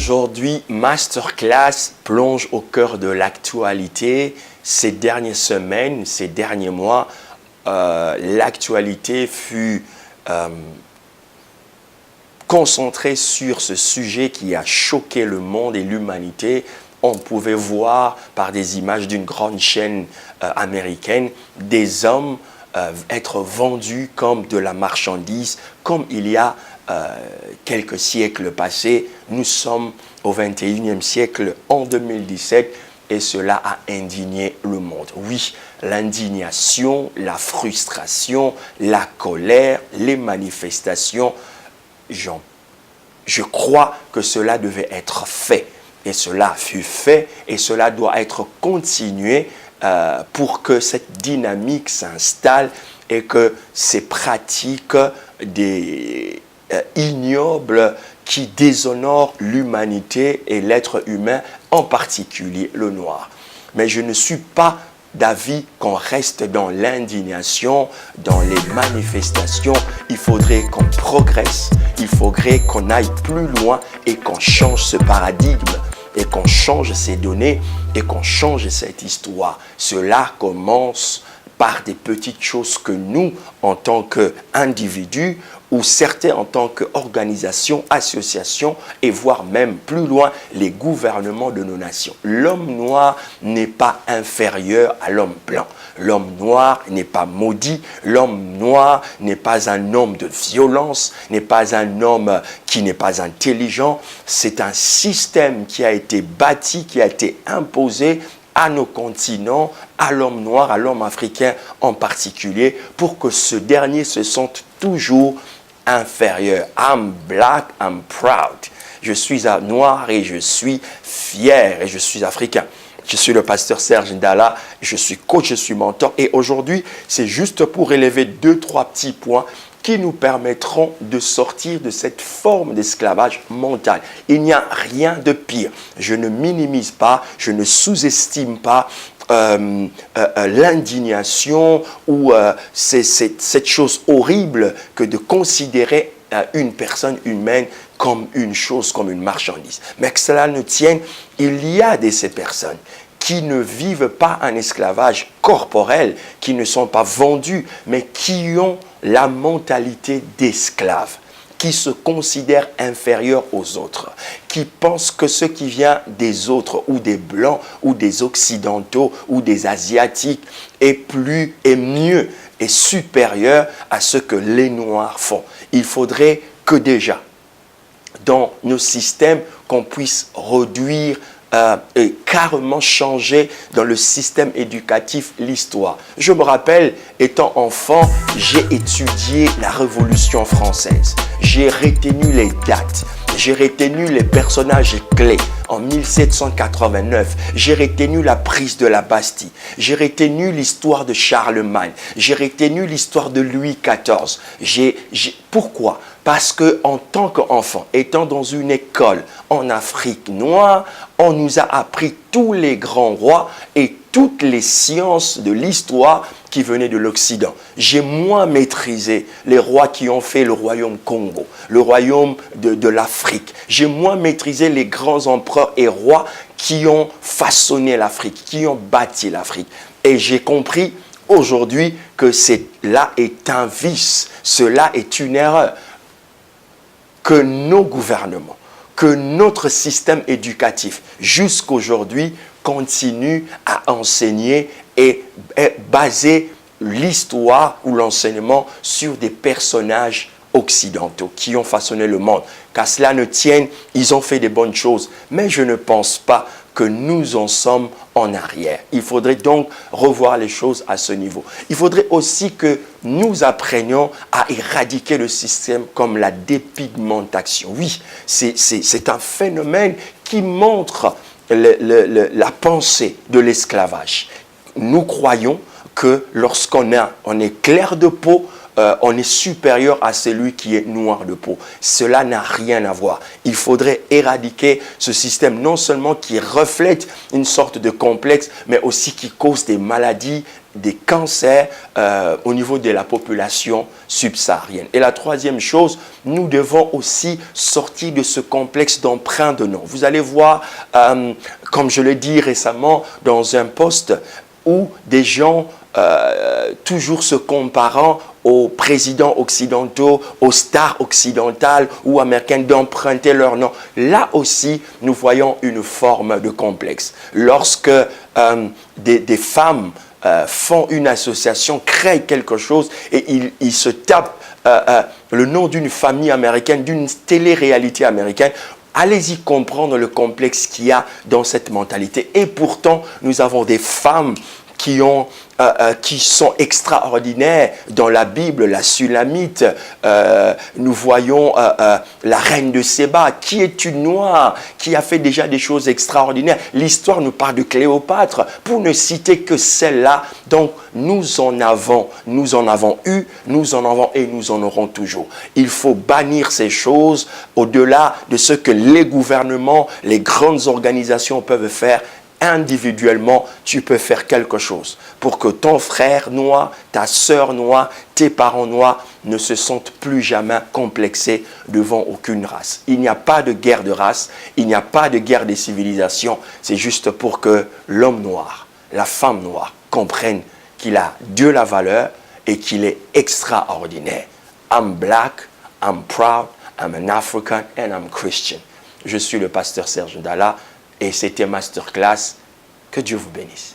Aujourd'hui, Masterclass plonge au cœur de l'actualité. Ces dernières semaines, ces derniers mois, l'actualité fut concentrée sur ce sujet qui a choqué le monde et l'humanité. On pouvait voir par des images d'une grande chaîne américaine des hommes être vendus comme de la marchandise, comme il y a quelques siècles passés. Nous sommes au 21e siècle, en 2017, et cela a indigné le monde. Oui, l'indignation, la frustration, la colère, les manifestations, je crois que cela devait être fait. Et cela fut fait, et cela doit être continué pour que cette dynamique s'installe et que ces pratiques ignobles qui déshonorent l'humanité et l'être humain, en particulier le noir. Mais je ne suis pas d'avis qu'on reste dans l'indignation, dans les manifestations. Il faudrait qu'on progresse, il faudrait qu'on aille plus loin et qu'on change ce paradigme et qu'on change ces données et qu'on change cette histoire. Cela commence par des petites choses que nous, en tant qu'individus, ou certains en tant qu'organisations, associations, et voire même plus loin, les gouvernements de nos nations. L'homme noir n'est pas inférieur à l'homme blanc. L'homme noir n'est pas maudit. L'homme noir n'est pas un homme de violence, n'est pas un homme qui n'est pas intelligent. C'est un système qui a été bâti, qui a été imposé à nos continents, à l'homme noir, à l'homme africain en particulier, pour que ce dernier se sente toujours inférieur. I'm black, I'm proud. Je suis noir et je suis fier et je suis africain. Je suis le pasteur Serge Ndala, je suis coach, je suis mentor, et aujourd'hui, c'est juste pour élever 2-3 petits points qui nous permettront de sortir de cette forme d'esclavage mental. Il n'y a rien de pire. Je ne minimise pas, je ne sous-estime pas l'indignation ou cette chose horrible que de considérer une personne humaine comme une chose, comme une marchandise. Mais que cela ne tienne, il y a de ces personnes qui ne vivent pas un esclavage corporel, qui ne sont pas vendus, mais qui ont la mentalité d'esclaves, qui se considèrent inférieurs aux autres, qui pensent que ce qui vient des autres, ou des blancs, ou des occidentaux, ou des asiatiques, est mieux, et supérieur à ce que les noirs font. Il faudrait que déjà, dans nos systèmes, qu'on puisse réduire et carrément changer dans le système éducatif l'histoire. Je me rappelle, étant enfant, j'ai étudié la Révolution française. J'ai retenu les dates. J'ai retenu les personnages clés en 1789. J'ai retenu la prise de la Bastille. J'ai retenu l'histoire de Charlemagne. J'ai retenu l'histoire de Louis XIV. Pourquoi ? Parce qu'en tant qu'enfant, étant dans une école en Afrique noire, on nous a appris tous les grands rois et toutes les sciences de l'histoire qui venaient de l'Occident. J'ai moins maîtrisé les rois qui ont fait le royaume Congo, le royaume de l'Afrique. J'ai moins maîtrisé les grands empereurs et rois qui ont façonné l'Afrique, qui ont bâti l'Afrique. Et j'ai compris aujourd'hui que cela est un vice, cela est une erreur. Que nos gouvernements, que notre système éducatif, jusqu'aujourd'hui, continue à enseigner et baser l'histoire ou l'enseignement sur des personnages occidentaux qui ont façonné le monde. Qu'à cela ne tienne, ils ont fait des bonnes choses, mais je ne pense pas que nous en sommes en arrière. Il faudrait donc revoir les choses à ce niveau. Il faudrait aussi que nous apprenions à éradiquer le système comme la dépigmentation. Oui, c'est un phénomène qui montre la pensée de l'esclavage. Nous croyons que lorsqu'on est clair de peau, on est supérieur à celui qui est noir de peau. Cela n'a rien à voir. Il faudrait éradiquer ce système non seulement qui reflète une sorte de complexe, mais aussi qui cause des maladies, des cancers au niveau de la population subsaharienne. Et la troisième chose, nous devons aussi sortir de ce complexe d'emprunt de nom. Vous allez voir, comme je l'ai dit récemment, dans un post où des gens toujours se comparant aux présidents occidentaux, aux stars occidentales ou américaines d'emprunter leur nom. Là aussi, nous voyons une forme de complexe. Lorsque des femmes font une association, créent quelque chose et ils se tapent le nom d'une famille américaine, d'une télé-réalité américaine, allez-y comprendre le complexe qu'il y a dans cette mentalité. Et pourtant, nous avons des femmes qui sont extraordinaires dans la Bible, la Sulamite. Nous voyons la reine de Séba, qui est une noire, qui a fait déjà des choses extraordinaires. L'histoire nous parle de Cléopâtre, pour ne citer que celle-là. Donc, nous en avons eu, nous en avons et nous en aurons toujours. Il faut bannir ces choses au-delà de ce que les gouvernements, les grandes organisations peuvent faire. Individuellement, tu peux faire quelque chose pour que ton frère noir, ta sœur noire, tes parents noirs ne se sentent plus jamais complexés devant aucune race. Il n'y a pas de guerre de race, il n'y a pas de guerre des civilisations. C'est juste pour que l'homme noir, la femme noire comprennent qu'il a de la valeur et qu'il est extraordinaire. I'm black, I'm proud, I'm an African and I'm Christian. Je suis le pasteur Serge Ndala. Et c'était Masterclass. Que Dieu vous bénisse.